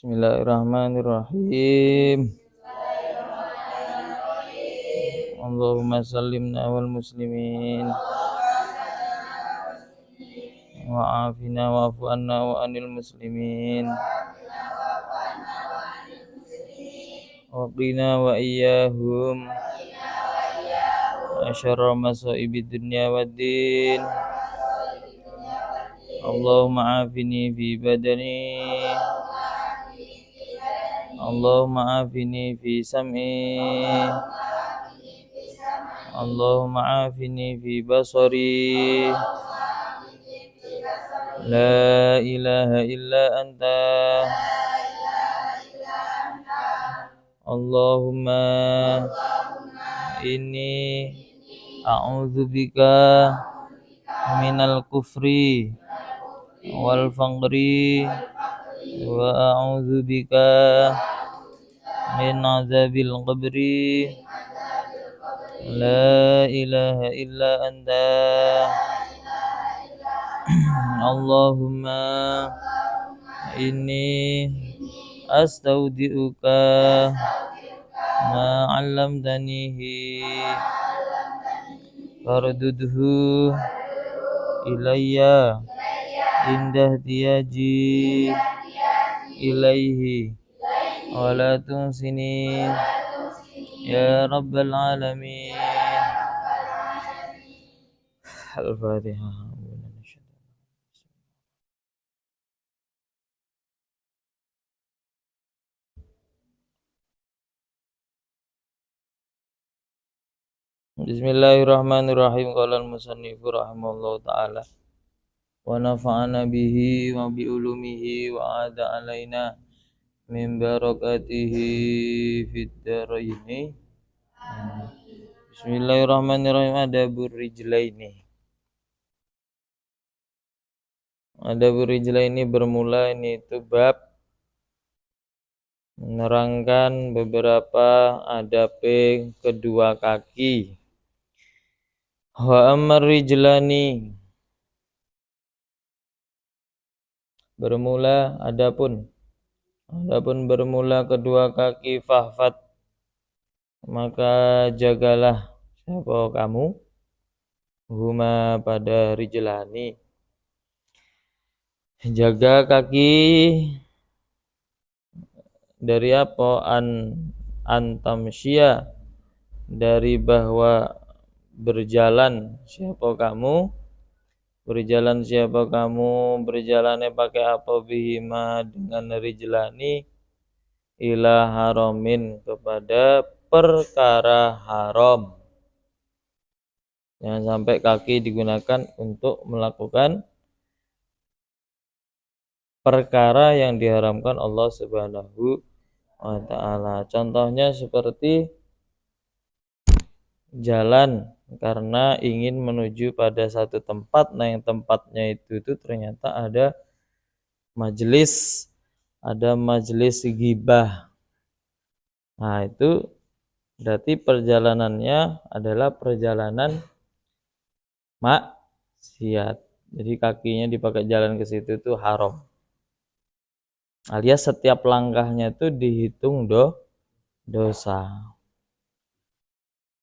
Bismillahirrahmanirrahim. Allahumma sallimna wal muslimin wa afina wa'fu anna wa anil muslimin wa qina wa iyyahum asyarra masaibid dunya waddin. Allahumma afini fi badani, Allahumma afini fi sam'i, Allahumma afini fi basari. La ilaha illa anta, Allahumma inni a'udzubika minal kufri wal faqri wa a'udzubika min azabil qabri. La ilaha illa anta, Allahumma inni astaudi'uka ma 'allamtanihi fardudhu ilayya indah tiyaji ilaihi wa la tunsini ya rabbal alamin. Al-Fatihah. Bismillahirrahmanirrahim. Qala al-musannifu rahimahullahu ta'ala wa nafa'ana bihi wa bi ulumihi wa ada alaina min barakatihi fid dharaini. Bismillahirrahmanirrahim. Adabur rijlaini. Adabur rijlaini bermula ini itu bab menerangkan beberapa adab kedua kaki. Wa ammar rijlani, bermula adapun bermula kedua kaki, fahfat, maka jagalah siapa kamu, huma pada rijlani, jaga kaki dari apa? Antamsya, dari bahwa berjalan siapa kamu, berjalannya pakai apa? Bihima, dengan rijlani, ila haramin, kepada perkara haram. Jangan sampai kaki digunakan untuk melakukan perkara yang diharamkan Allah Subhanahu wa ta'ala. Contohnya seperti jalan karena ingin menuju pada satu tempat, nah yang tempatnya itu ternyata ada majelis ghibah. Nah itu berarti perjalanannya adalah perjalanan maksiat. Jadi kakinya dipakai jalan ke situ itu haram. Alias setiap langkahnya itu dihitung dosa.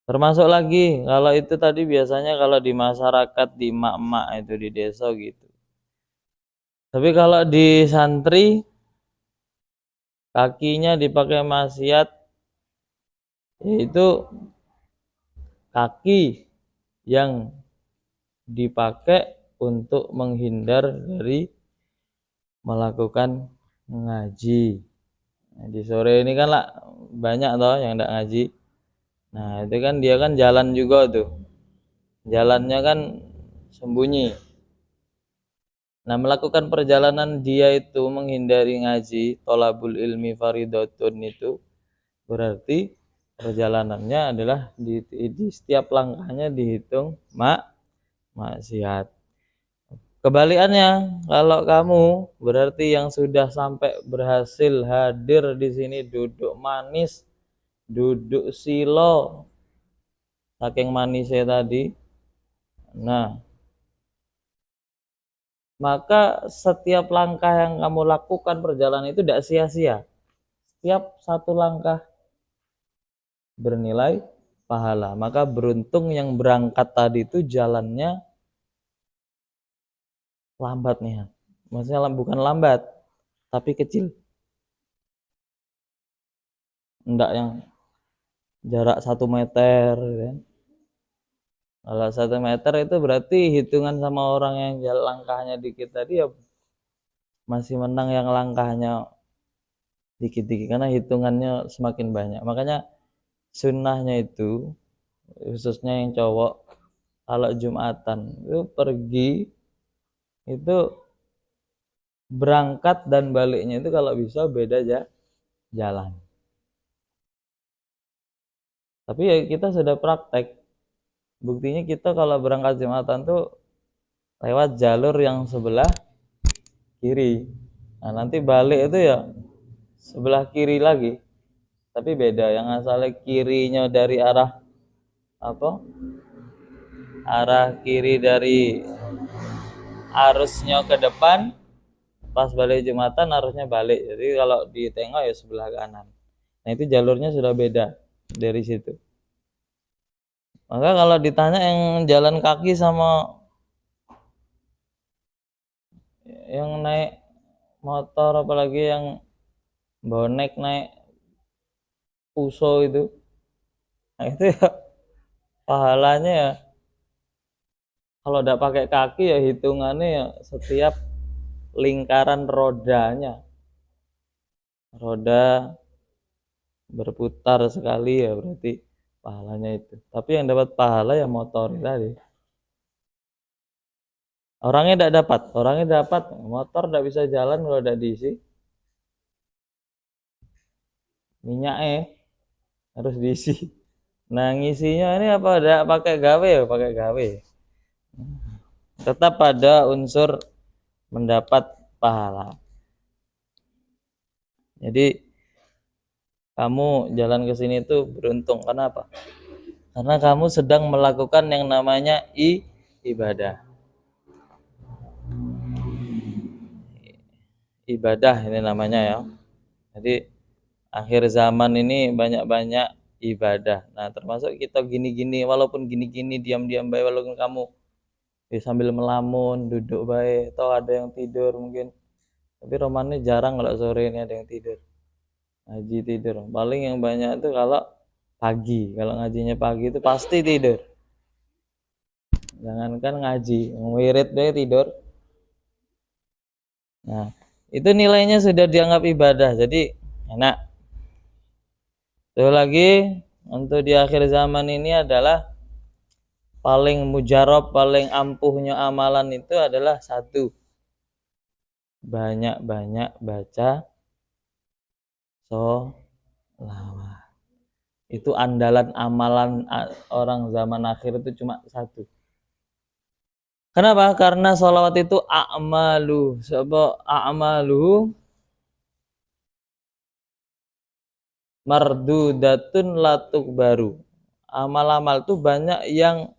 Termasuk lagi kalau itu tadi biasanya kalau di masyarakat, di emak-emak itu di desa gitu. Tapi kalau di santri kakinya dipakai maksiat, yaitu kaki yang dipakai untuk menghindar dari melakukan ngaji. Nah, di sore ini kan lah banyak toh yang enggak ngaji. Nah, itu kan dia kan jalan juga tuh. Jalannya kan sembunyi. Nah, melakukan perjalanan dia itu menghindari ngaji, thalabul ilmi faridatun, itu berarti perjalanannya adalah di setiap langkahnya dihitung maksiat. Kebalikannya, kalau kamu berarti yang sudah sampai berhasil hadir di sini, duduk manis, duduk silo, saking manisnya tadi. Nah, maka setiap langkah yang kamu lakukan perjalanan itu tidak sia-sia. Setiap satu langkah bernilai pahala. Maka beruntung yang berangkat tadi itu jalannya lambat nih. Maksudnya bukan lambat, tapi kecil. Enggak yang jarak 1 meter gitu kan. Kalau 1 meter itu berarti hitungan sama orang yang jalan langkahnya dikit tadi ya masih menang yang langkahnya dikit-dikit karena hitungannya semakin banyak. Makanya sunnahnya itu khususnya yang cowok kalau Jumatan itu pergi itu berangkat dan baliknya itu kalau bisa beda aja jalan. Tapi ya kita sudah praktek. Buktinya kita kalau berangkat Jumatan tuh lewat jalur yang sebelah kiri. Nah, nanti balik itu ya sebelah kiri lagi. Tapi beda yang asalnya kirinya dari arah apa? Arah kiri dari arusnya ke depan, pas balik Jumatan arusnya balik. Jadi kalau ditengok ya sebelah kanan. Nah, itu jalurnya sudah beda dari situ. Maka kalau ditanya yang jalan kaki sama yang naik motor apalagi yang bonek naik puso itu, nah itu ya pahalanya ya kalau udah pakai kaki ya hitungannya ya setiap lingkaran rodanya, roda berputar sekali ya berarti pahalanya itu. Tapi yang dapat pahala ya motor tadi. Orangnya dapat, motor tidak bisa jalan kalau tidak diisi minyaknya harus diisi. Nah ngisinya ini apa? Tidak pakai gawe ya, pakai gawe. Tetap pada unsur mendapat pahala. Jadi kamu jalan ke sini tuh beruntung. Kenapa? Karena kamu sedang melakukan yang namanya ibadah. Ibadah ini namanya ya. Jadi akhir zaman ini banyak-banyak ibadah. Nah, termasuk kita gini-gini, walaupun gini-gini diam-diam baik, walaupun kamu sambil melamun, duduk baik, atau ada yang tidur mungkin. Tapi romannya jarang kalau sore ini ada yang tidur. Ngaji tidur. Paling yang banyak itu kalau pagi. Kalau ngajinya pagi itu pasti tidur. Jangankan ngaji, wirid deh tidur. Nah, itu nilainya sudah dianggap ibadah. Jadi enak. Terus lagi untuk di akhir zaman ini adalah paling mujarab, paling ampuhnya amalan itu adalah satu, banyak-banyak baca sholawat. Itu andalan amalan orang zaman akhir itu cuma satu. Kenapa? Karena sholawat itu a'malu. Sebab a'malu mardudatun latuk baru. Amal-amal itu banyak yang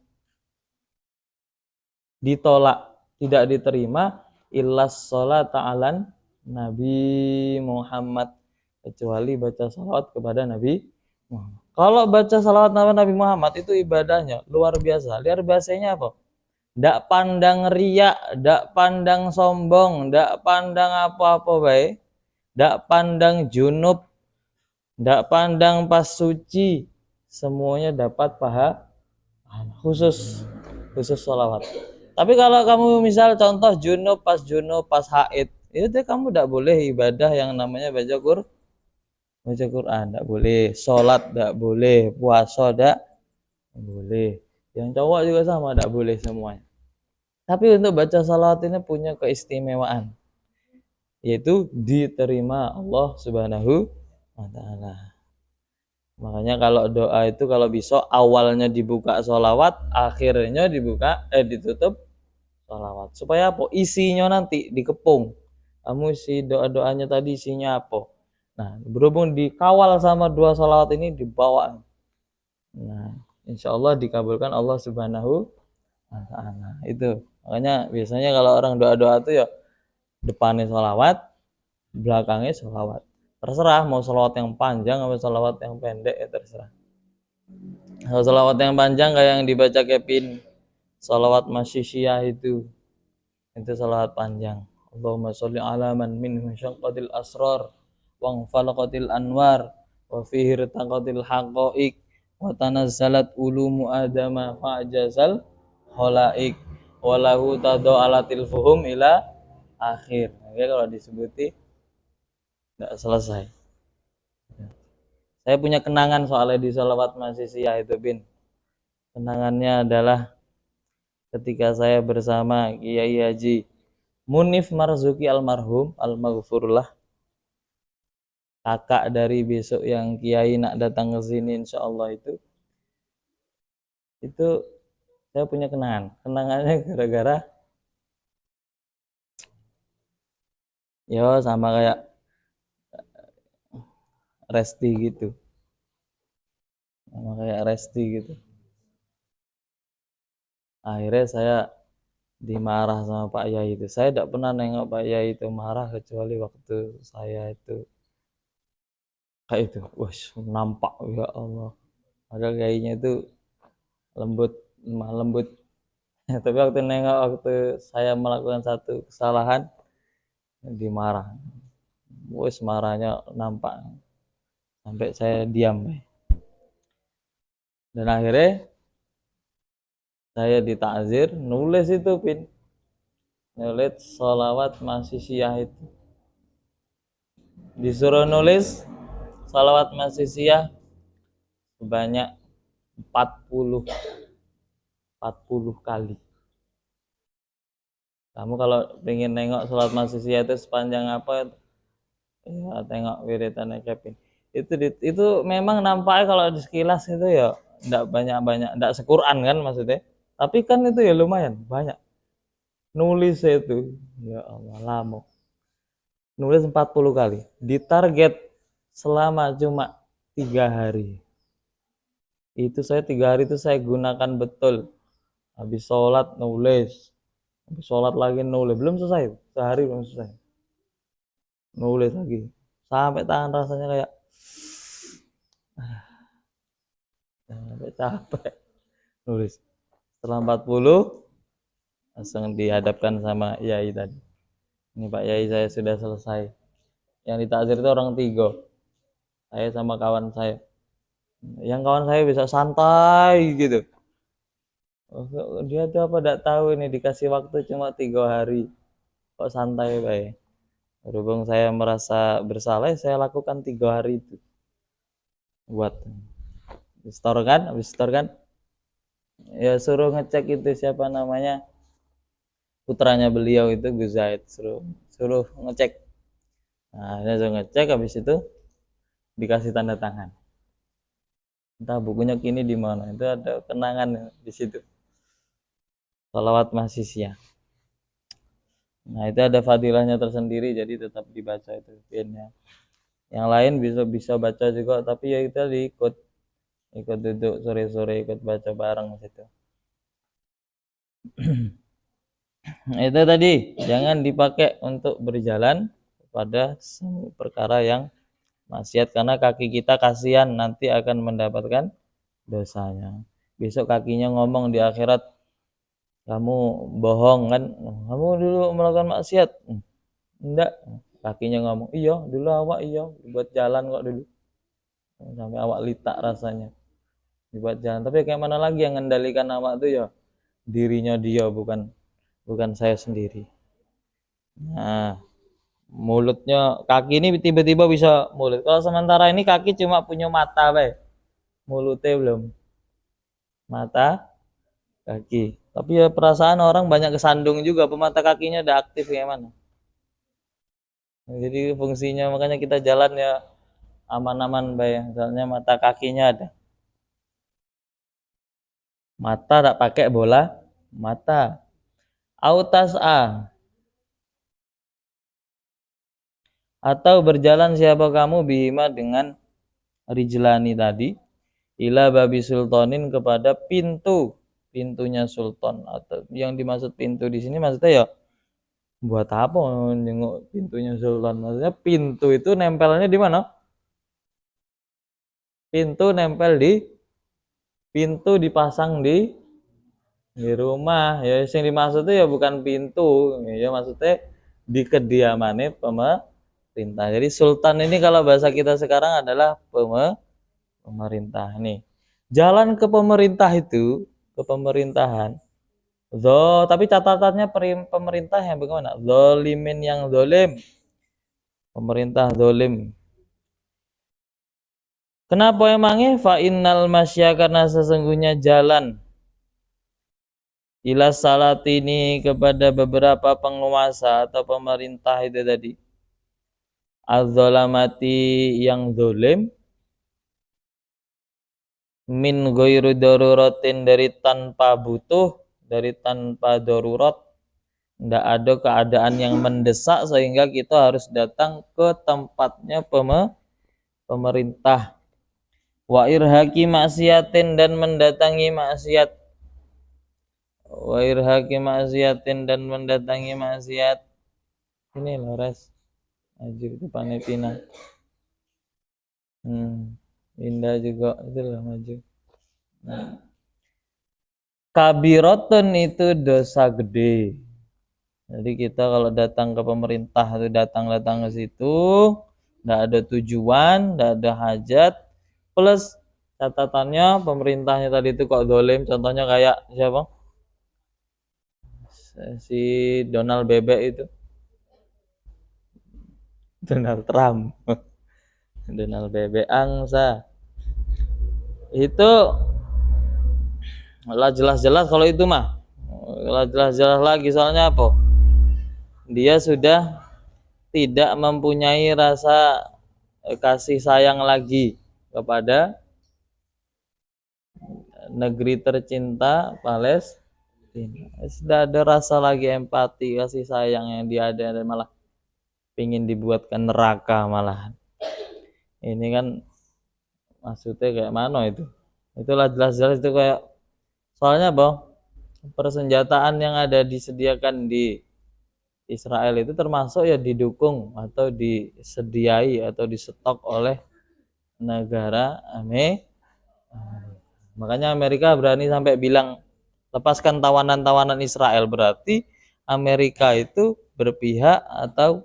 ditolak, tidak diterima illas sholat ta'alan Nabi Muhammad, kecuali baca salawat kepada Nabi Muhammad. Kalau baca salawat Nabi Muhammad itu ibadahnya luar biasa. Luar biasanya apa? Ndak pandang riak, ndak pandang sombong, ndak pandang apa-apa baik, ndak pandang junub, ndak pandang pas suci, semuanya dapat pahala khusus salawat. Tapi kalau kamu misal contoh junub pas haid, itu kamu tidak boleh ibadah yang namanya baca Quran, tidak boleh, sholat tidak boleh, puasa tidak boleh. Yang cowok juga sama, tidak boleh semuanya. Tapi untuk baca salawat ini punya keistimewaan, yaitu diterima Allah Subhanahu wa Ta'ala. Makanya kalau doa itu kalau bisa awalnya dibuka sholawat, akhirnya ditutup sholawat. Supaya apa? Isinya nanti dikepung. Kamu isi doa-doanya tadi isinya apa? Nah, berhubung dikawal sama dua sholawat ini dibawa. Nah, insya Allah dikabulkan Allah Subhanahu wa Ta'ala. Itu Makanya biasanya kalau orang doa-doa tuh ya depannya sholawat, belakangnya sholawat. Terserah mau sholawat yang panjang atau sholawat yang pendek ya terserah. Kalau sholawat yang panjang kayak yang dibaca Kevin, sholawat masyisiyah itu sholawat panjang. Allahumma sholli ala man minhu syaqqatil asrar wa falaqatil anwar wa fihi irtaqatil haqaiq wa tanazzalat ulumu adama fa'jazal khalaik wa lahu tada'alatil fuhum ila akhir. Oke, kalau disebuti enggak selesai. Saya punya kenangan soalnya di sholawat masyisiyah itu, Bin. Kenangannya adalah ketika saya bersama Kiai Haji Munif Marzuki almarhum, almaghfurlah, kakak dari besok yang Kiai nak datang ke sini insyaallah itu saya punya kenangannya gara-gara ya sama kayak Resti gitu, akhirnya saya dimarah sama Pak Yai itu. Saya tidak pernah nengok Pak Yai itu marah kecuali waktu saya itu kayak itu, wah nampak ya Allah. Padahal kayaknya itu lembut, lemah lembut. Tapi waktu nengok waktu saya melakukan satu kesalahan dimarah. Wes marahnya nampak sampai saya diam. Dan akhirnya saya ditakzir nulis itu, Pin. Nulis sholawat masyisiyah itu. Disuruh nulis sholawat masyisiyah sebanyak 40 kali. Kamu kalau pengen nengok sholat masyisiyah itu sepanjang apa, ya tengok wiridannya Kevin. Itu memang nampaknya kalau di sekilas itu ya enggak banyak-banyak, enggak sequran kan maksudnya. Tapi kan itu ya lumayan banyak. Nulis itu, ya Allah lama. Nulis 40 kali. Ditarget selama cuma 3 hari. Itu saya 3 hari itu saya gunakan betul. Habis sholat nulis, habis sholat lagi nulis, belum selesai, sehari belum selesai. Nulis lagi, sampai tangan rasanya kayak sampai capek nulis. Setelah 40 langsung dihadapkan sama Yai tadi. Ini Pak Yai, saya sudah selesai. Yang ditakzir itu orang 3. Saya sama kawan saya. Yang kawan saya bisa santai gitu. Oh, dia tuh apa enggak tahu ini dikasih waktu cuma 3 hari. Kok santai baik. Berhubung saya merasa bersalah, saya lakukan 3 hari itu. Buat store kan, habis store kan. Ya suruh ngecek itu siapa namanya, putranya beliau itu Gus Zaid, suruh ngecek. Nah, dia suruh ngecek, habis itu dikasih tanda tangan. Entah bukunya kini di mana, itu ada kenangan di situ. Sholawat masyisiyah. Nah, itu ada fadilahnya tersendiri, jadi tetap dibaca itu pinnya. Yang lain bisa baca juga, tapi ya kita ikut duduk sore-sore ikut baca bareng situ. Itu tadi jangan dipakai untuk berjalan pada perkara yang maksiat, karena kaki kita kasihan nanti akan mendapatkan dosanya. Besok kakinya ngomong di akhirat, kamu bohong kan, kamu dulu melakukan maksiat. Enggak, kakinya ngomong, iya dulu awak buat jalan kok dulu, sampai awak litak rasanya dibuat jalan. Tapi kayak mana lagi yang mengendalikan awak tuh ya dirinya dia, bukan saya sendiri. Nah, mulutnya kaki ini tiba-tiba bisa mulut. Kalau sementara ini kaki cuma punya mata, mulutnya belum. Mata, kaki. Tapi ya perasaan orang banyak kesandung juga, pemata kakinya udah aktif kayak mana. Jadi fungsinya makanya kita jalan ya aman-aman baik. Misalnya mata kakinya ada. Mata tak pakai bola mata. Autas a. Atau berjalan siapa kamu bihima dengan rijlani tadi ila babi sultanin kepada pintu pintunya sultan, atau yang dimaksud pintu di sini maksudnya ya buat apa jenguk pintunya sultan? Maksudnya pintu itu nempelnya di mana? Pintu nempel di pintu dipasang di rumah. Ya yang dimaksud itu ya bukan pintu, ya maksudnya di kediamannya pemerintah. Jadi sultan ini kalau bahasa kita sekarang adalah pemerintah nih. Jalan ke pemerintah itu, ke pemerintahan. Tapi catatannya pemerintah yang bagaimana? Zolimin yang zolim. Pemerintah zolim. Kenapa emangnya? Fa innal masya, karena sesungguhnya jalan ila salatini kepada beberapa penguasa atau pemerintah itu tadi. Az-zalamati yang zolim, min ghairu daruratin dari tanpa butuh, dari tanpa darurat, tidak ada keadaan yang mendesak sehingga kita harus datang ke tempatnya pemerintah. Wa irhaqi maksiatin, dan mendatangi maksiat. Wa irhaqi maksiatin, dan mendatangi maksiat. Ini loh res, maju itu Panetina. Indah juga itu loh maju. Kabirotun itu dosa gede. Jadi kita kalau datang ke pemerintah itu datang ke situ, tidak ada tujuan, tidak ada hajat, plus catatannya pemerintahnya tadi itu kok dolim. Contohnya kayak siapa? Si Donald Bebek itu, Donald Trump. Donald Bebek angsa itu lah jelas-jelas kalau itu mah jelas-jelas lagi, soalnya apa? Dia sudah tidak mempunyai rasa kasih sayang lagi kepada negeri tercinta Palestina. Sudah ada rasa lagi empati, kasih sayang yang dia ada, dan malah ingin dibuatkan neraka malah. Ini kan maksudnya kayak mana itu? Itulah jelas-jelas itu kayak, soalnya bang, persenjataan yang ada disediakan di Israel itu termasuk ya didukung atau disediai atau disetok oleh negara Amerika. Makanya Amerika berani sampai bilang lepaskan tawanan-tawanan Israel, berarti Amerika itu berpihak atau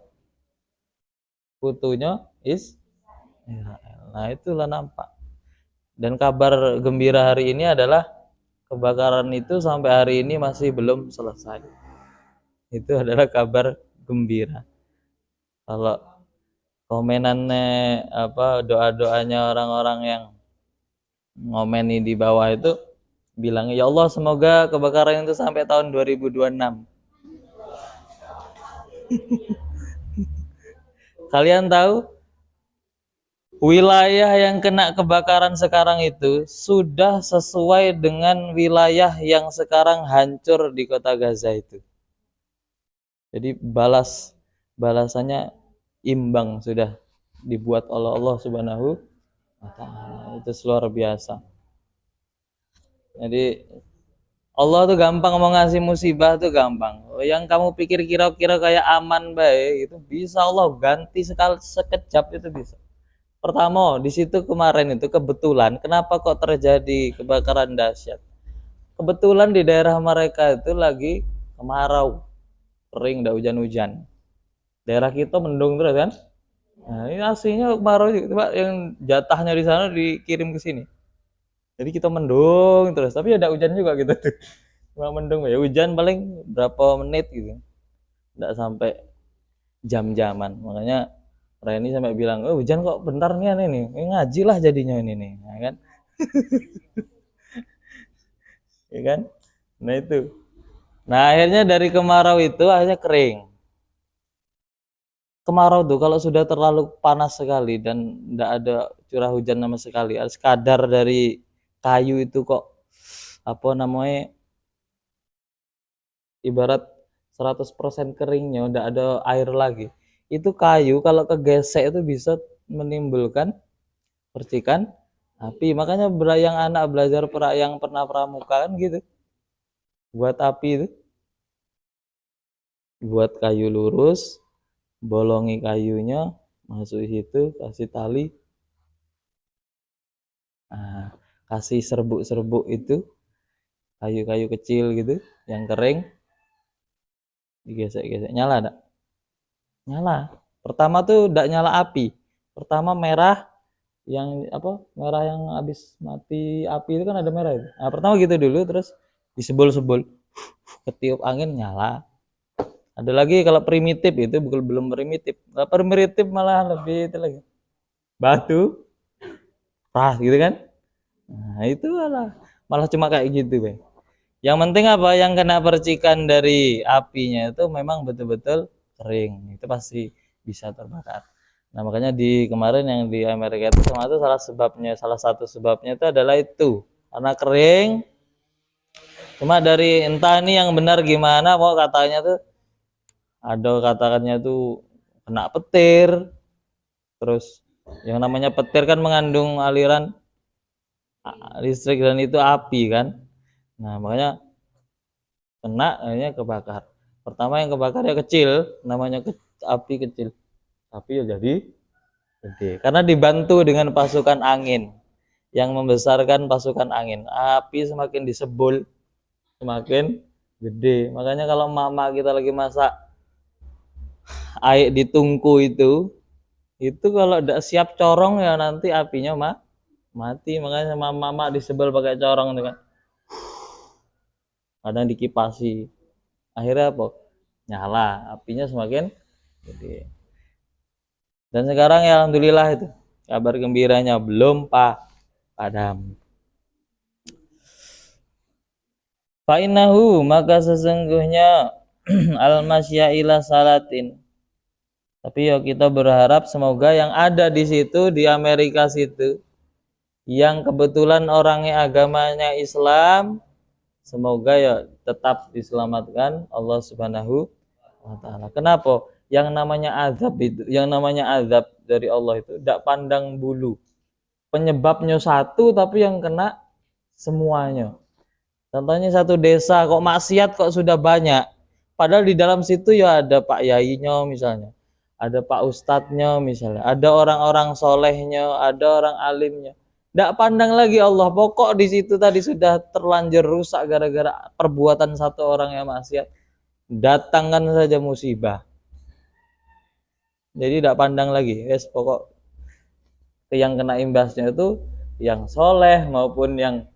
kutunya Israel. Nah itulah nampak. Dan kabar gembira hari ini adalah kebakaran itu sampai hari ini masih belum selesai. Itu adalah kabar gembira. Kalau komenannya doa-doanya orang-orang yang ngomeni di bawah itu bilang, ya Allah semoga kebakaran itu sampai tahun 2026. Kalian tahu wilayah yang kena kebakaran sekarang itu sudah sesuai dengan wilayah yang sekarang hancur di kota Gaza itu. Jadi balasannya imbang sudah dibuat oleh Allah Subhanahu wa Ta'ala. Itu luar biasa. Jadi Allah tuh gampang mau ngasih musibah tuh gampang. Yang kamu pikir kira-kira kayak aman baik itu bisa Allah ganti sekejap itu bisa. Pertama, di situ kemarin itu kebetulan kenapa kok terjadi kebakaran dahsyat? Kebetulan di daerah mereka itu lagi kemarau, kering, enggak hujan-hujan. Daerah kita mendung terus kan? Nah, ini aslinya kemarau juga, yang jatahnya di sana dikirim ke sini. Jadi kita mendung terus, tapi ada hujan juga gitu tuh. Cuma mendung ya, hujan paling berapa menit gitu. Enggak sampai jam-jaman. Makanya Reni sampai bilang, "Oh, hujan kok bentar nih ini. Ngaji lah jadinya ini nih." Ya kan? Ya kan? Nah itu. Nah, akhirnya dari kemarau itu akhirnya kering. Kemarau tuh kalau sudah terlalu panas sekali dan tidak ada curah hujan sama sekali, sekadar dari kayu itu kok ibarat 100% keringnya, udah ada air lagi. Itu kayu kalau kegesek itu bisa menimbulkan percikan api. Makanya yang anak belajar yang pernah pramuka kan gitu. buat api itu, buat kayu lurus, bolongi kayunya, masuk situ, kasih tali, nah, kasih serbuk-serbuk itu, kayu-kayu kecil gitu, yang kering, digesek-gesek, nyala enggak? Nyala. Pertama tuh enggak nyala api. Pertama merah, yang apa? Merah yang habis mati api itu kan ada merah itu. Nah, pertama gitu dulu, terus disebul-sebul, ketiup angin nyala. Ada lagi kalau primitif itu belum primitif. Kalau primitif malah lebih itu lagi. Batu, pras gitu kan. Nah, itu malah cuma kayak gitu, Bang. Yang penting apa? Yang kena percikan dari apinya itu memang betul-betul kering. Itu pasti bisa terbakar. Nah, makanya di kemarin yang di Amerika itu sama itu salah satu sebabnya itu adalah itu. Karena kering, cuma dari entah ini yang benar gimana, mau katanya tuh ada katakannya tuh kena petir, terus yang namanya petir kan mengandung aliran listrik dan itu api kan. Nah, makanya kena akhirnya kebakar. Pertama yang kebakar ya kecil, namanya api kecil. Tapi ya jadi gede. Karena dibantu dengan pasukan angin yang membesarkan pasukan angin. Api semakin disebul semakin gede. Makanya kalau mama kita lagi masak air di tungku itu kalau tidak siap corong ya nanti apinya mati. Makanya mama disebel pakai corong itu kan. Kadang dikipasi. Akhirnya apa? Nyala, apinya semakin gede. Dan sekarang ya alhamdulillah itu kabar gembiranya belum padam. Fa'innahu maka sesungguhnya al-masya ila salatin. Tapi ya kita berharap semoga yang ada di situ di Amerika situ yang kebetulan orangnya agamanya Islam, semoga ya tetap diselamatkan Allah Subhanahu wa taala. Kenapa? Yang namanya azab dari Allah itu tidak pandang bulu. Penyebabnya satu tapi yang kena semuanya. Contohnya satu desa kok maksiat kok sudah banyak. Padahal di dalam situ ya ada Pak Yayinya misalnya. Ada Pak Ustadznya misalnya. Ada orang-orang solehnya, ada orang alimnya. Tidak pandang lagi Allah. Pokok di situ tadi sudah terlanjur rusak gara-gara perbuatan satu orang yang maksiat. Datangkan saja musibah. Jadi tidak pandang lagi. Yes, pokok yang kena imbasnya itu yang soleh maupun yang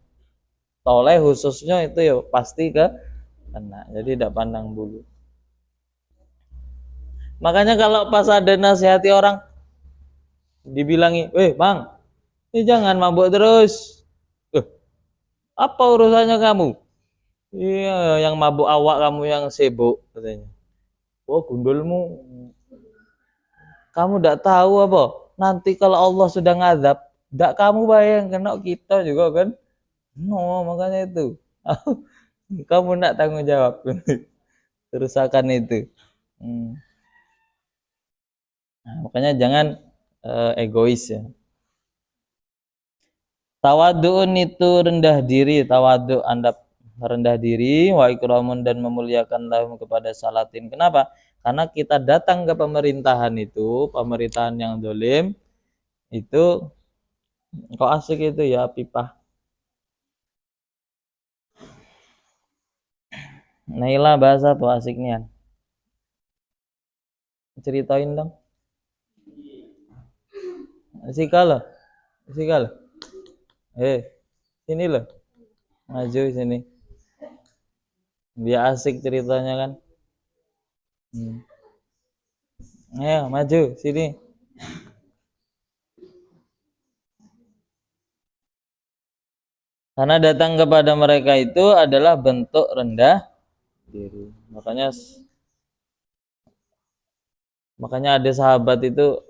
toleh khususnya itu ya pasti kena. Jadi tidak pandang bulu. Makanya kalau pas ada nasihati orang dibilangi, bang, ini jangan mabuk terus. Apa urusannya kamu? Iya, yang mabuk awak kamu yang sibuk katanya. Oh, gundulmu. Kamu tidak tahu apa? Nanti kalau Allah sudah ngadab, tidak kamu bayang kena kita juga kan? No, makanya itu. Kamu tidak tanggung jawab kerusakan itu. Nah, makanya jangan egois ya. Tawadu'un itu rendah diri, tawadu Anda rendah diri, wa ikramun dan memuliakan lahum kepada salatin. Kenapa? Karena kita datang ke pemerintahan itu, pemerintahan yang dolim, itu kok asik itu ya pipa. Naila bahasa tuh asiknya. Ceritain dong. Sika loh. Sini loh. Maju sini. Dia asik ceritanya kan. Ayo maju sini. Karena datang kepada mereka itu adalah bentuk rendah diri. Makanya ada sahabat itu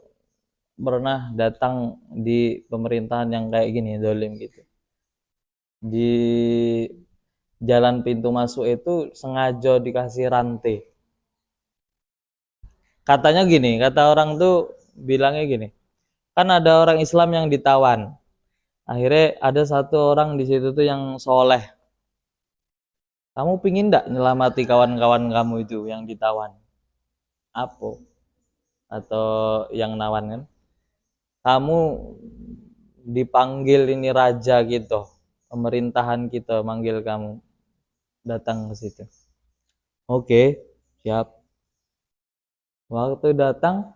pernah datang di pemerintahan yang kayak gini, dolim gitu. Di jalan pintu masuk itu sengaja dikasih rantai. Katanya gini, kata orang tuh bilangnya gini, kan ada orang Islam yang ditawan. Akhirnya ada satu orang di situ tuh yang soleh. Kamu pingin ndak nyelamati kawan-kawan kamu itu yang ditawan? Apa? Atau yang nawan kan? Kamu dipanggil ini raja gitu, pemerintahan kita manggil kamu datang ke situ. Oke, siap. Waktu datang,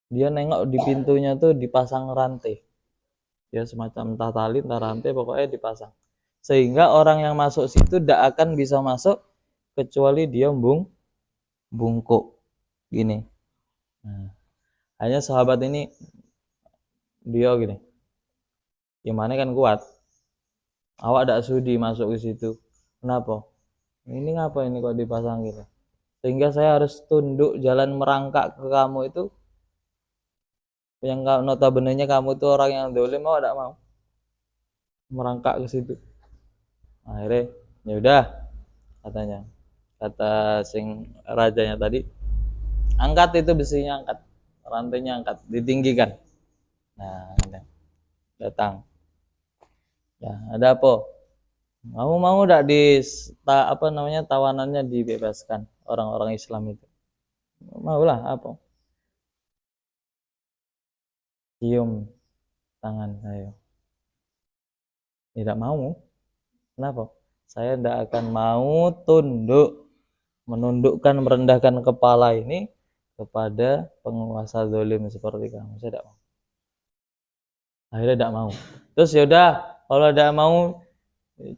dia nengok di pintunya tuh dipasang rantai. Ya semacam entah tali, entah rantai, pokoknya dipasang. Sehingga orang yang masuk situ tidak akan bisa masuk kecuali dia bungkuk gini. Nah, hanya sahabat ini dia gini, gimana kan kuat. Awak tidak sudi masuk ke situ. Kenapa? Ini ngapa ini kok dipasang gitu? Sehingga saya harus tunduk jalan merangkak ke kamu itu, yang notabene kamu tuh orang yang dolim, mau tidak mau merangkak ke situ. Akhirnya ya udah, katanya, kata sing rajanya tadi, angkat itu besinya, angkat rantainya, angkat ditinggikan. Nah datang, ya ada apa, kamu mau tidak di apa namanya tawanannya dibebaskan orang-orang Islam itu? Maulah, apa? Cium tangan saya. Tidak mau. Kenapa? Saya tidak akan mau tunduk, menundukkan, merendahkan kepala ini kepada penguasa zalim seperti kamu. Saya tidak mau. Akhirnya tidak mau. Terus ya udah, kalau tidak mau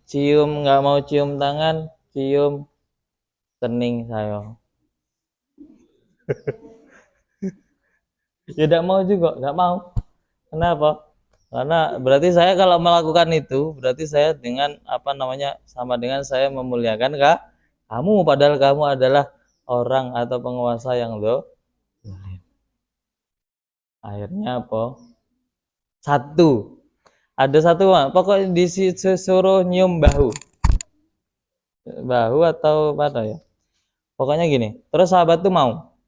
cium, nggak mau cium tangan, cium kening saya. Ya tidak mau juga, tidak mau. Kenapa? Karena berarti saya kalau melakukan itu, berarti saya dengan apa namanya, sama dengan saya memuliakan kamu, padahal kamu adalah orang atau penguasa yang zalim. Akhirnya apa? Ada satu, pokoknya disuruh nyium bahu atau apa ya? Pokoknya gini. Terus sahabat tuh mau.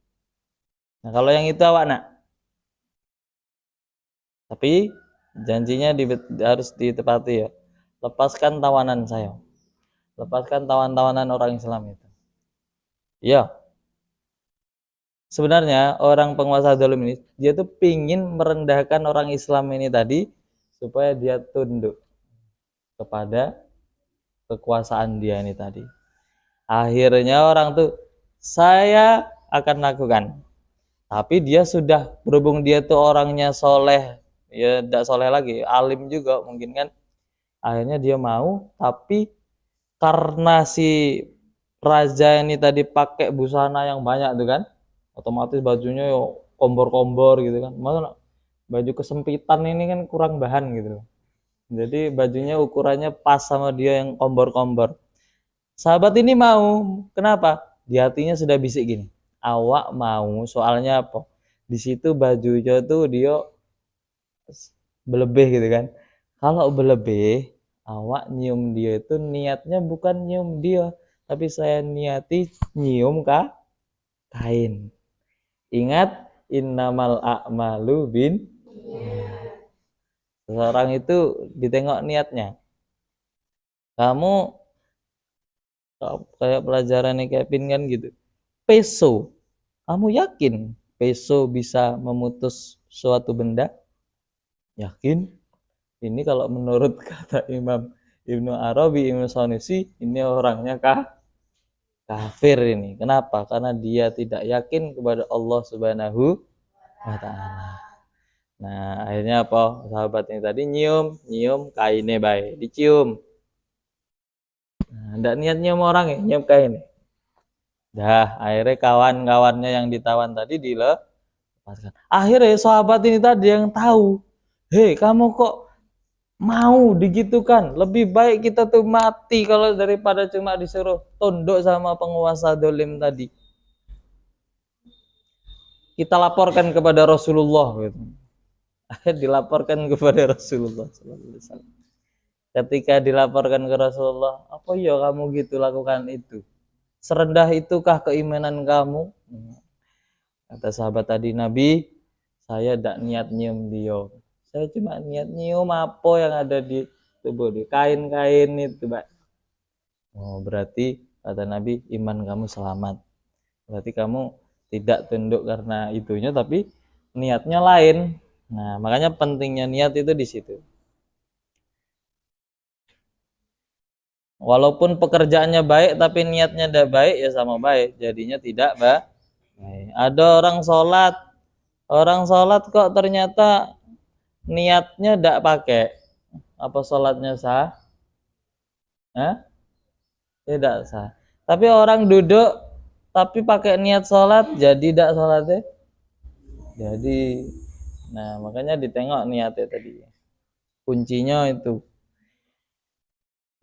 Nah kalau yang itu awak nak, tapi janjinya harus ditepati ya. Lepaskan tawanan saya. Lepaskan tawanan orang Islam itu. Iya. Sebenarnya orang penguasa zalim ini, dia tuh pingin merendahkan orang Islam ini tadi supaya dia tunduk kepada kekuasaan dia ini tadi. Akhirnya orang tuh, saya akan lakukan. Tapi dia sudah, berhubung dia tuh orangnya soleh, ya tidak soleh lagi, alim juga mungkin kan. Akhirnya dia mau, tapi karena si raja ini tadi pakai busana yang banyak tuh kan, otomatis bajunya yo kombor-kombor gitu kan. Masa baju kesempitan ini kan kurang bahan gitu loh. Jadi bajunya ukurannya pas sama dia yang kombor-kombor. Sahabat ini mau, kenapa? Di hatinya sudah bisik gini, awak mau, soalnya apa? Di situ bajunya tuh dia berlebih gitu kan. Kalau berlebih, awak nyium dia itu niatnya bukan nyium dia, tapi saya niati nyium kain. Ingat, innamal a'malu bin, seseorang itu ditengok niatnya. Kamu kayak pelajaran Kevin kan gitu. Peso, kamu yakin peso bisa memutus suatu benda? Yakin? Ini kalau menurut kata Imam Ibnu Arabi, Ibnu Sanusi, ini orangnya kafir ini. Kenapa? Karena dia tidak yakin kepada Allah Subhanahu wa taala. Nah, akhirnya apa? Sahabat ini tadi nyium kainnya baik, dicium. Nah, enggak niat nyium orang ya, nyium kain. Dah, akhirnya kawan-kawannya yang ditawan tadi dilepaskan. Akhirnya sahabat ini tadi yang tahu, hei kamu kok mau digitukan, lebih baik kita tuh mati kalau daripada cuma disuruh tunduk sama penguasa dolim tadi. Kita laporkan kepada Rasulullah gitu. Akhirnya dilaporkan kepada Rasulullah SAW. Ketika dilaporkan ke Rasulullah, apa ya kamu gitu lakukan itu? Serendah itukah keimanan kamu? Kata sahabat tadi, Nabi, saya tidak niat nyium dia. Saya cuma niat nyium apa yang ada di tubuh dia, kain-kain itu, Pak. Oh, berarti kata Nabi, iman kamu selamat. Berarti kamu tidak tunduk karena itunya, tapi niatnya lain. Nah, makanya pentingnya niat itu di situ. Walaupun pekerjaannya baik, tapi niatnya tidak baik, ya sama baik. Jadinya tidak baik. Ada orang sholat kok ternyata niatnya tidak pakai. Apa sholatnya sah? Hah? Tidak sah. Tapi orang duduk tapi pakai niat sholat, jadi tidak sholatnya? Jadi, nah makanya ditengok niatnya tadi. Kuncinya itu.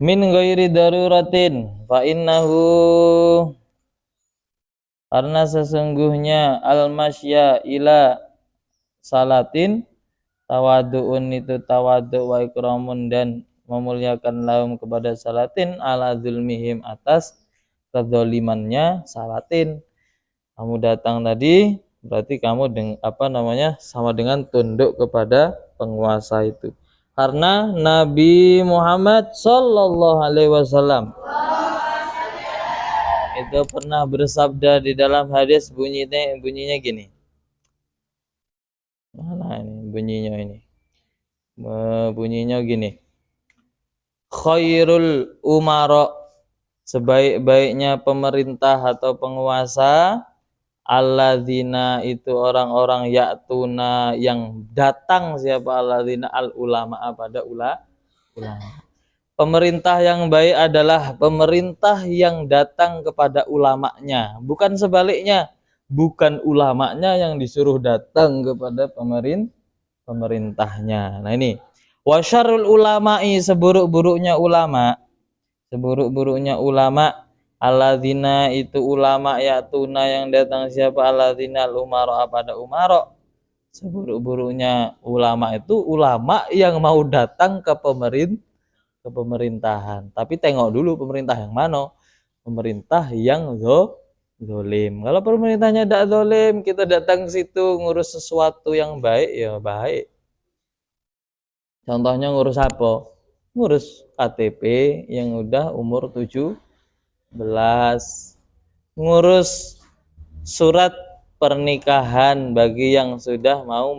Min ghairi daruratin fa innahu, karena sesungguhnya al-masya ila salatin, tawadu'un itu tawadu' wa ikramun dan memuliakan lahum kepada salatin, ala zulmihim atas kezalimannya salatin. Kamu datang tadi berarti kamu sama dengan tunduk kepada penguasa itu. Karena Nabi Muhammad Sallallahu Alaihi Wasallam itu pernah bersabda di dalam hadis, bunyinya gini. Mana ini bunyinya ini? Bunyinya gini. Khairul umara, sebaik-baiknya pemerintah atau penguasa, alladzina itu orang-orang ya'tuna yang datang, siapa alladzina al ulama pada ulama. Pemerintah yang baik adalah pemerintah yang datang kepada ulamanya, bukan sebaliknya, bukan ulamanya yang disuruh datang kepada pemerintahnya. Nah ini wasyarul ulama'i, seburuk-buruknya ulama alladzina itu ulama ya'tuna yang datang, siapa alladzina al umara pada umara. Seburuk-buruknya ulama itu ulama yang mau datang ke pemerintahan, tapi tengok dulu pemerintah yang mana, pemerintah yang zolim. Kalau pemerintahnya tidak zolim, kita datang ke situ ngurus sesuatu yang baik, ya baik. Contohnya ngurus apa? Ngurus KTP yang udah umur 17, ngurus surat pernikahan bagi yang sudah mau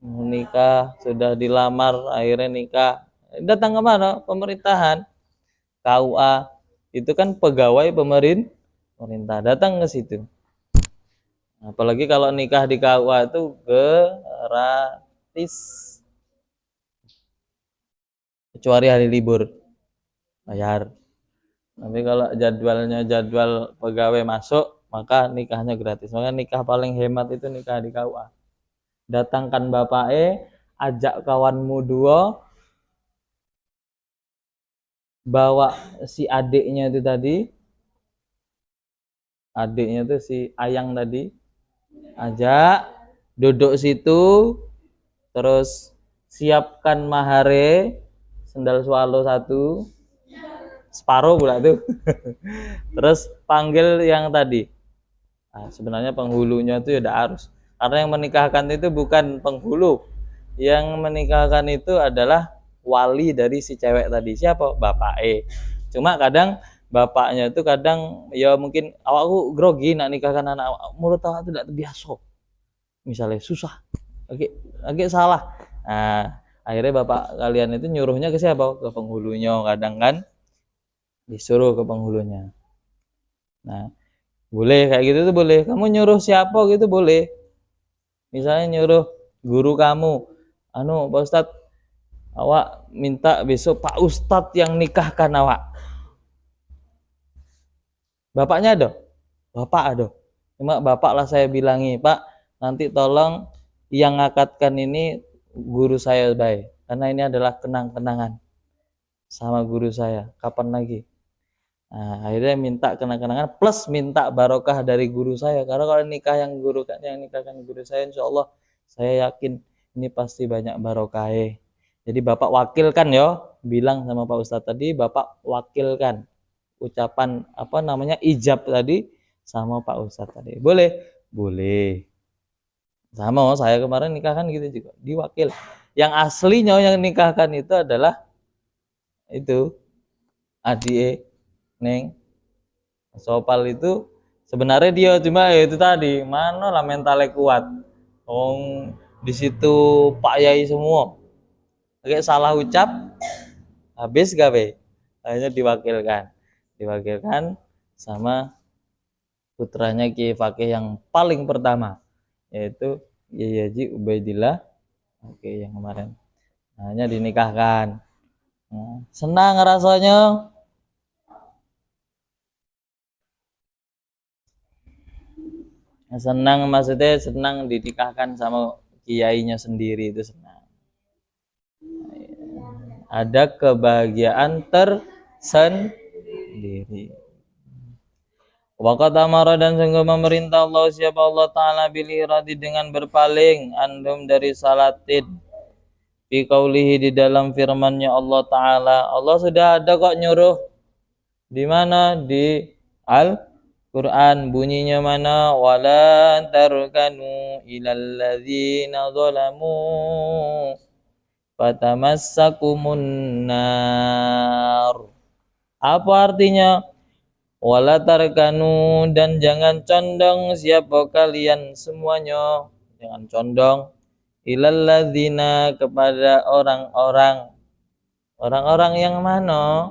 menikah, sudah dilamar akhirnya nikah. Datang ke mana? Pemerintahan. KUA itu kan pegawai pemerintah, datang ke situ. Apalagi kalau nikah di KUA itu gratis, kecuali hari libur bayar. Tapi kalau jadwalnya jadwal pegawai masuk, maka nikahnya gratis. Maka nikah paling hemat itu nikah di KUA. Datangkan bapaknya, ajak kawanmu dua, bawa si adiknya itu tadi, adiknya itu si Ayang tadi, ajak duduk situ, terus siapkan mahare, sendal swalo 1, separuh pula tuh. Terus panggil yang tadi. Nah, sebenarnya penghulunya itu ya tidak harus, karena yang menikahkan itu bukan penghulu, yang menikahkan itu adalah wali dari si cewek tadi. Siapa? Bapak Cuma kadang bapaknya itu kadang ya mungkin awakku grogi nak nikahkan anak, menurut awak itu tidak biasa, misalnya susah, agak salah. Nah, akhirnya bapak kalian itu nyuruhnya ke siapa? Ke penghulunya. Kadang kan disuruh ke penghulunya. Nah, boleh kayak gitu tuh boleh. Kamu nyuruh siapa gitu boleh. Misalnya nyuruh guru kamu, Pak Ustadz, awak minta besok Pak Ustadz yang nikahkan awak. Bapaknya ada? Bapak ada. Cuma bapak lah saya bilangi, Pak, nanti tolong yang ngakatkan ini guru saya baik. Karena ini adalah kenang-kenangan sama guru saya. Kapan lagi? Nah, akhirnya minta kenang-kenangan plus minta barokah dari guru saya. Karena kalau nikahkan guru saya, insya Allah saya yakin ini pasti banyak barokah. Jadi bapak wakilkan ya, bilang sama Pak Ustadz tadi, bapak wakilkan ucapan ijab tadi sama Pak Ustadz tadi. Boleh? Boleh. Sama saya kemarin nikahkan gitu juga, diwakil. Yang aslinya yang nikahkan itu adalah itu adik Neng Sopal itu sebenarnya dia cuma ya itu tadi mana lah mentalnya kuat. Di situ Pak Yai semua. Kayak salah ucap habis gawe. Akhirnya diwakilkan sama putranya Kiai Fakih yang paling pertama yaitu Kiai Haji Ubaidillah, oke yang kemarin hanya dinikahkan. Senang rasanya. Senang maksudnya senang dinikahkan sama kiainya sendiri itu senang. Ada kebahagiaan tersendiri. Waqat amara dan sungguh memerintah Allah siapa Allah Ta'ala bil iradi dengan berpaling andum dari salatin fi qaulihi di dalam firman-Nya Allah Ta'ala. Allah sudah ada kok nyuruh di mana di Al-Quran bunyinya mana wala tarkanu ilal ladzina zalamu fatamassakumun nar. Apa artinya? Wala tarkanu dan jangan condong siapa kalian semuanya, jangan condong ilal ladzina kepada orang-orang yang mana?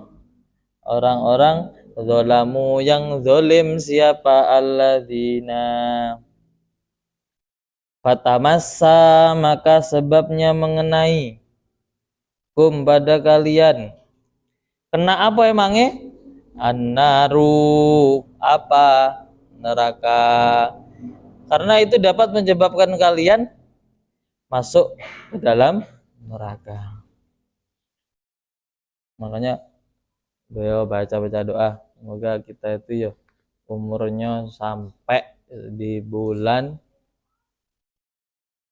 Orang-orang zalamu yang zalim siapa alladzina fatamassa maka sebabnya mengenai kum pada kalian kena apa emangnya annaru apa neraka karena itu dapat menyebabkan kalian masuk ke dalam neraka. Makanya beliau baca doa semoga kita itu ya umurnya sampai di bulan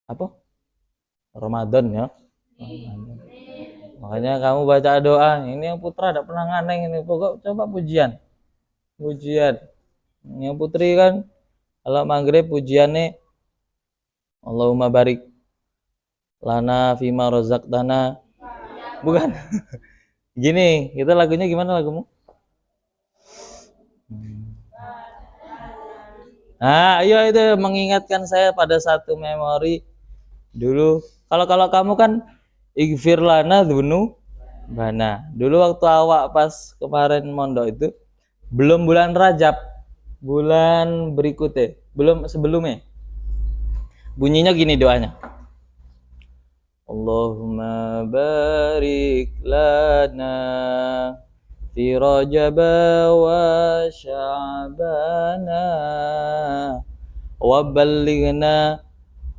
apa Ramadan ya. Makanya kamu baca doa ini yang putra tidak pernah nganeng ini pokok coba pujian yang putri kan kalau maghrib pujiannya Allahumma barik lana fima razaqtana bukan gini kita lagunya gimana lagumu nah ayo itu mengingatkan saya pada satu memori dulu kalau kamu kan ighfir lana dzunu bana dulu waktu awak pas kemarin mondok itu belum bulan Rajab bulan berikutnya belum sebelumnya bunyinya gini doanya Allahumma barik lana fi Rajab wa Sya'bana wa ballighna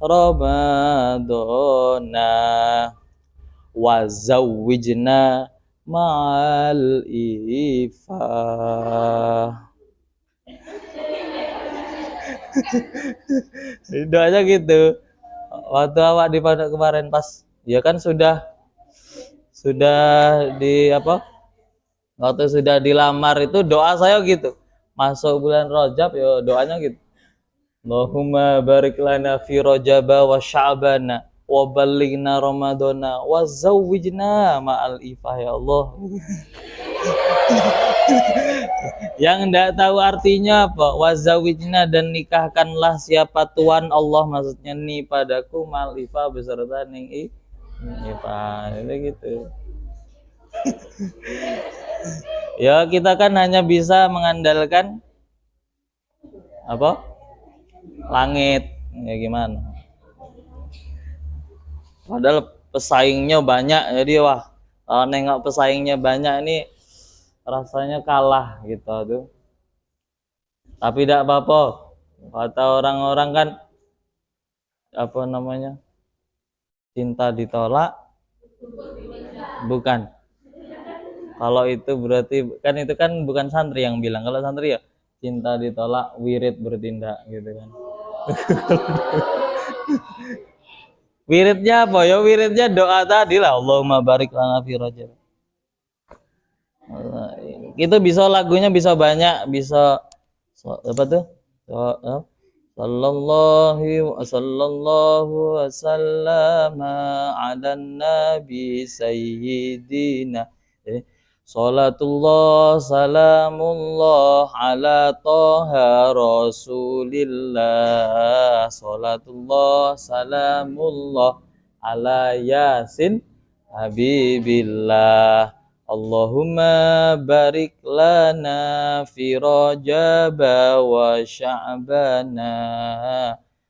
Ramadana wa zawwijna ma'al ifah. Doanya gitu. Waktu awak di pondok kemarin pas ya kan sudah di apa? Waktu sudah dilamar itu doa saya gitu. Masuk bulan Rajab ya doanya gitu. Allahumma barik lana fi Rajab wa Sya'bana wa ballighna Ramadana wa zawwijna ma'al ifah ya Allah. Yang enggak tahu artinya apa wa zawwijna dan nikahkanlah siapa tuan Allah maksudnya ni padaku mal ifah beserta ning ifah itu gitu. Ya kita kan hanya bisa mengandalkan apa langit ya gimana padahal pesaingnya banyak jadi wah kalau nengok pesaingnya banyak ini rasanya kalah gitu tuh tapi tidak apa-apa kata orang-orang kan apa namanya cinta ditolak bukan kalau itu berarti kan itu kan bukan santri yang bilang kalau santri ya cinta ditolak wirid bertindak gitu kan. Wiridnya apa ya? Wiridnya doa tadi lah. Allahumma barik lana fi Rajab. Itu bisa lagunya bisa banyak, bisa apa tuh? Sallallahu wasallam ala nabi sayyidina. Salatullah salamullah ala toha rasulillah. Salatullah salamullah ala yasin habibillah. Allahumma barik lana fi rajaba wa sya'bana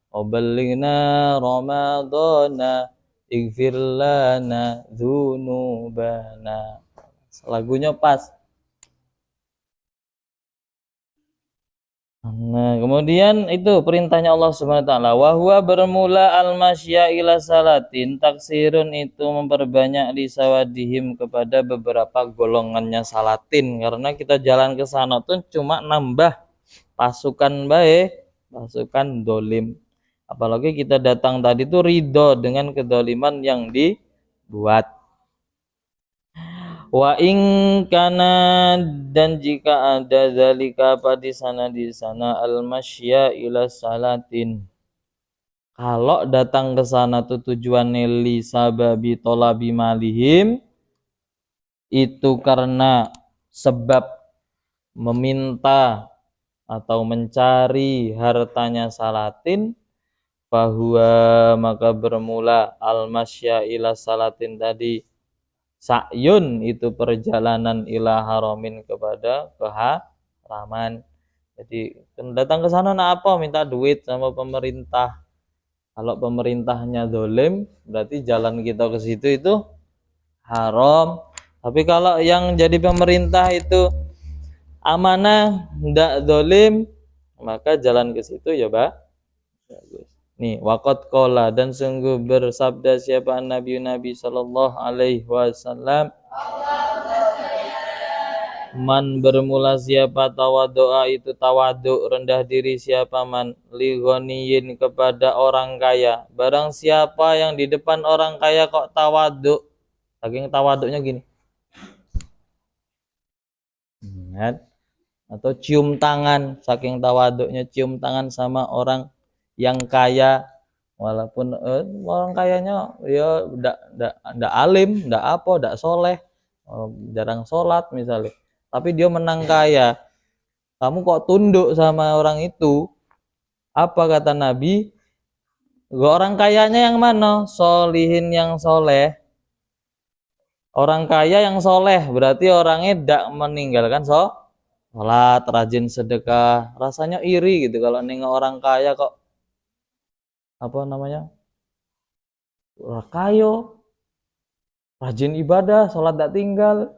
wa ballighna ramadana ighfir lana dzunubana. Lagunya pas. Nah, kemudian itu perintahnya Allah Subhanahu wa taala, wa huwa bermula al-masya ila salatin, taksirun itu memperbanyak di sawadihim kepada beberapa golongannya salatin, karena kita jalan ke sana tuh cuma nambah pasukan baik, pasukan dolim. Apalagi kita datang tadi tuh ridho dengan kedoliman yang dibuat. Wa in kana, dan jika ada zalika apa di sana al-masya ila salatin, kalau datang ke sana tuh tujuannya li sababi tolabi malihim, itu karena sebab meminta atau mencari hartanya salatin, fahuwa maka bermula al-masya ila salatin tadi sa'yun itu perjalanan ila haramin kepada keharaman. Jadi datang ke sana nak apa? Minta duit sama pemerintah. Kalau pemerintahnya dolim, berarti jalan kita ke situ itu haram. Tapi kalau yang jadi pemerintah itu amanah, ndak dolim, maka jalan ke situ ya bagus. Nih, waqad qala, dan sungguh bersabda siapa Nabi sallallahu alaihi wasallam, man bermula siapa tawadhu'a itu tawadhu rendah diri siapa man li ghaniyin kepada orang kaya, barang siapa yang di depan orang kaya kok tawadhu, saking tawadhunya gini. Atau cium tangan, saking tawadhunya cium tangan sama orang yang kaya, walaupun orang kayanya ya ndak alim, ndak apa, ndak soleh, jarang sholat misalnya, tapi dia menang kaya, kamu kok tunduk sama orang itu? Apa kata Nabi? Orang kayanya yang mana? Solihin yang soleh. Orang kaya yang soleh berarti orangnya tidak meninggalkan sholat, rajin sedekah. Rasanya iri gitu kalau nengok orang kaya kok apa namanya, kayo, rajin ibadah, sholat tak tinggal,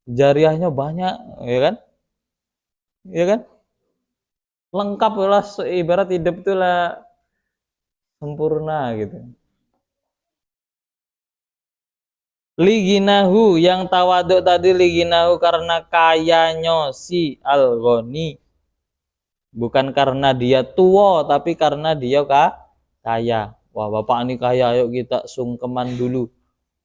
jariahnya banyak, ya kan? Ya kan? Lengkap lah, ibarat hidup itulah sempurna gitu. Liginahu, yang tawaduk tadi liginahu karena kayanya si al-ghani, bukan karena dia tua, tapi karena dia kaya. Wah, bapak ini kaya, ayo kita sungkeman dulu.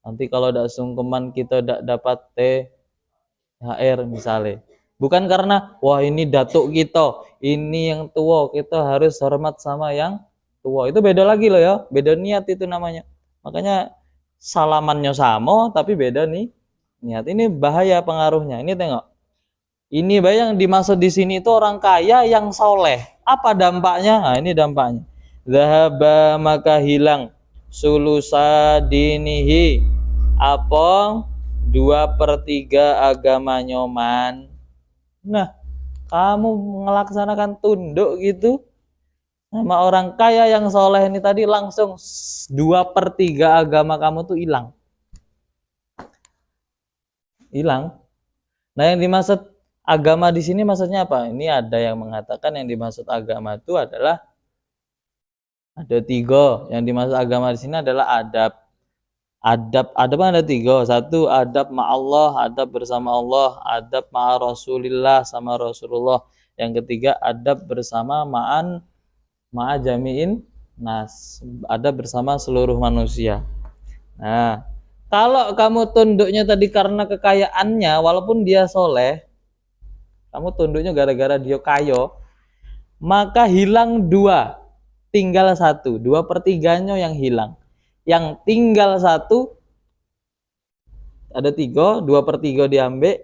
Nanti kalau tidak sungkeman kita tidak dapat THR misalnya. Bukan karena wah ini datuk kita, ini yang tua, kita harus hormat sama yang tua. Itu beda lagi loh ya, beda niat itu namanya. Makanya salamannya sama tapi beda nih niat. Ini bahaya pengaruhnya. Ini tengok. Ini yang dimaksud di sini itu orang kaya yang soleh. Apa dampaknya? Nah, ini dampaknya. Zahaba maka hilang sulusa dinihi, apa 2/3 agamanya man. Nah, kamu melaksanakan tunduk gitu sama orang kaya yang soleh ini tadi, langsung 2/3 agama kamu tuh hilang. Nah, yang dimaksud agama di sini maksudnya apa? Ini ada yang mengatakan yang dimaksud agama itu adalah ada 3. Yang dimaksud agama di sini adalah adab. Adab ada 3. 1 adab ma'allah, adab bersama Allah, adab ma'a Rasulillah, sama Rasulullah. Yang ketiga adab bersama ma'a jami'in nas, adab bersama seluruh manusia. Nah, kalau kamu tunduknya tadi karena kekayaannya, walaupun dia soleh, kamu tunduknya gara-gara dia kayo, maka hilang 2, tinggal 1. 2/3 yang hilang. Yang tinggal 1 ada 3, 2/3 diambil,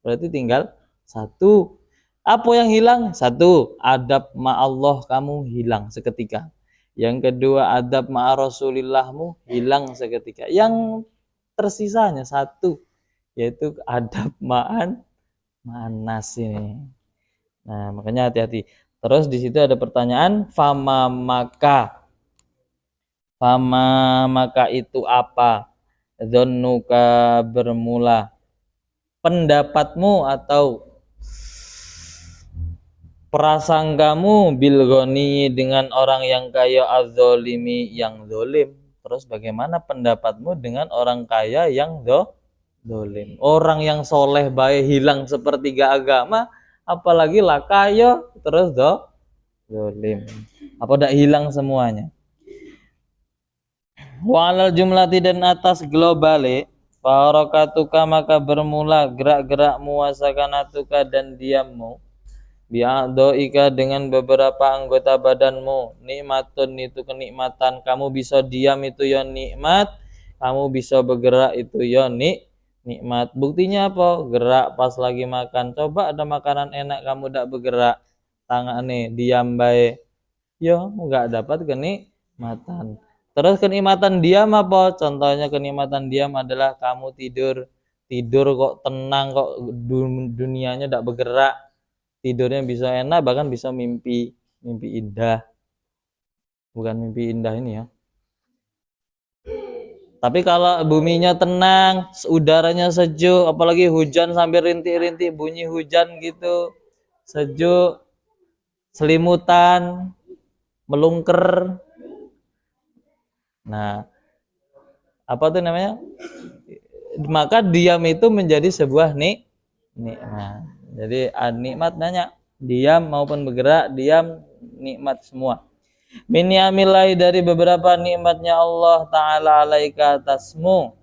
berarti tinggal 1. Apa yang hilang? 1, adab ma'allah kamu hilang seketika. Yang kedua, adab ma'a Rasulillahmu hilang seketika. Yang tersisanya 1, yaitu adab ma'an nas ini. Nah, makanya hati-hati. Terus di situ ada pertanyaan, fama maka itu apa? Dzannuka bermula. Pendapatmu atau prasangkamu bil ghani dengan orang yang kaya az-zalimi yang zalim. Terus bagaimana pendapatmu dengan orang kaya yang zalim? Orang yang soleh baik hilang sepertiga agama, apalagi lah kaya terus zalim. Apa udah hilang semuanya? Walal jumlati dan atas globale farakatuka maka bermula gerak-gerak muasakanatuka dan diammu bi'adhoika dengan beberapa anggota badanmu. Nikmatun itu kenikmatan. Kamu bisa diam itu ya nikmat, kamu bisa bergerak itu ya nikmat. Buktinya apa? Gerak pas lagi makan. Coba ada makanan enak kamu tidak bergerak, tangan nih diam baik, ya nggak dapat kenikmatan. Terus kenikmatan diam apa? Contohnya kenikmatan diam adalah kamu tidur kok tenang, kok dunianya tidak bergerak, tidurnya bisa enak, bahkan bisa mimpi indah. Bukan mimpi indah ini ya. Tapi kalau buminya tenang, udaranya sejuk, apalagi hujan sambil rintik-rintik bunyi hujan gitu, sejuk, selimutan, melungker. Nah, apa tuh namanya? Maka diam itu menjadi sebuah nikmat. Jadi nikmat nanya, diam maupun bergerak, diam nikmat semua. Min ni'amillahi dari beberapa nikmatnya Allah Ta'ala alaika atasmu.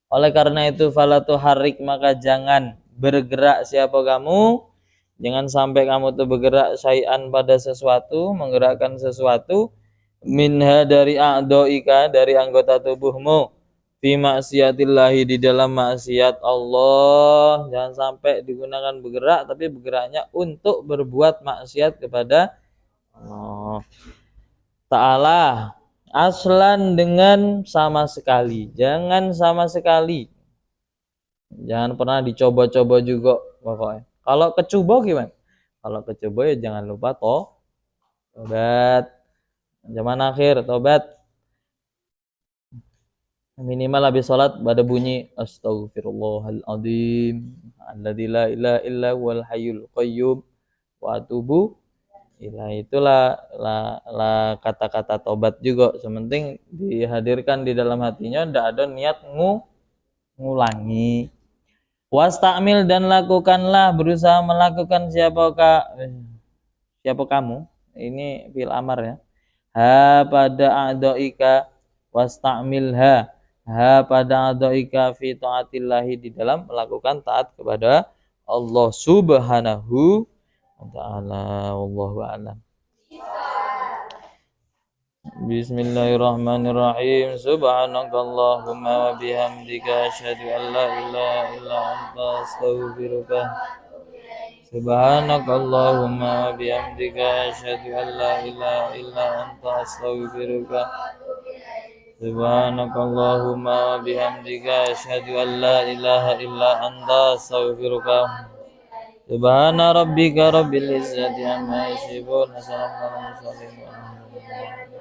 Oleh karena itu falatu harik maka jangan bergerak siapa kamu. Jangan sampai kamu tuh bergerak syai'an pada sesuatu, menggerakkan sesuatu minha dari a'dhoika dari anggota tubuhmu fi maksiatillahi di dalam maksiat Allah. Jangan sampai digunakan bergerak tapi bergeraknya untuk berbuat maksiat kepada Allah Ta'ala aslan dengan sama sekali. Jangan sama sekali. Jangan pernah dicoba-coba juga pokoknya. Kalau kecoba gimana? Kalau kecoba ya jangan lupa tobat. Zaman akhir tobat. Minimal habis salat pada bunyi astaghfirullahaladzim alladzi la ilaha illa huwal hayyul qayyum wa atubu itulah kata-kata tobat juga. Sementing dihadirkan di dalam hatinya, tidak ada niat ngulangi. Wastamil dan lakukanlah, berusaha melakukan siapa kamu, ini fil amar ya. Ha pada a'dhoika wastamilha, ha pada a'dhoika fi taatillahi di dalam melakukan taat kepada Allah Subhanahu Ta'ala. Wallahu a'lam. Bismillahirrahmanirrahim. Subhanakallahumma wa bihamdika asyhadu an la ilaha illa anta astaghfiruka. Subhanakallahumma wa bihamdika asyhadu an la ilaha illa anta astaghfiruka. Subhanakallahumma wa bihamdika asyhadu an la ilaha illa anta astaghfiruka. Subhana rabbika rabbil izzati amma yasifun. Assalamualaikum warahmatullahi wabarakatuh.